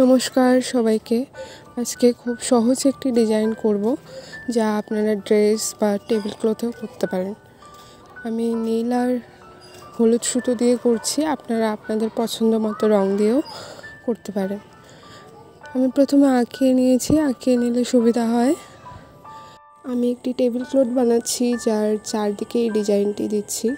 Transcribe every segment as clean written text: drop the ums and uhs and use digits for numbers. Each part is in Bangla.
নমস্কার সবাইকে। আজকে খুব সহজ একটি ডিজাইন করব, যা আপনারা ড্রেস বা টেবিল ক্লথেও করতে পারেন। আমি নীল আর হলুদ সুতো দিয়ে করছি, আপনারা আপনাদের পছন্দ মতো রং দিয়েও করতে পারেন। আমি প্রথমে আঁকিয়ে নিয়েছি, আঁকিয়ে নিলে সুবিধা হয়। আমি একটি টেবিল ক্লথ বানাচ্ছি, যার চারদিকে এই ডিজাইনটি দিচ্ছি।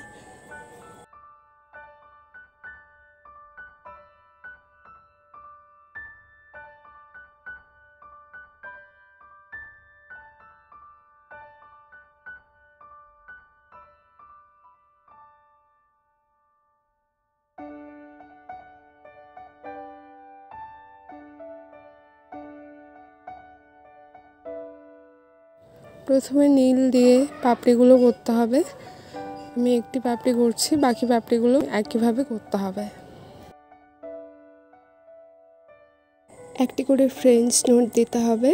প্রথমে নীল দিয়ে পাপড়িগুলো করতে হবে। আমি একটি পাপড়ি করছি, বাকি পাপড়িগুলো একইভাবে করতে হবে। একটি করে ফ্রেঞ্চ নোট দিতে হবে।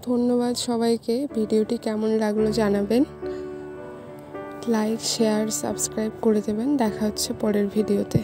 ধন্যবাদ সবাইকে। ভিডিওটি কেমন লাগলো জানাবেন। লাইক, শেয়ার, সাবস্ক্রাইব করে দেবেন। দেখা হচ্ছে পরের ভিডিওতে।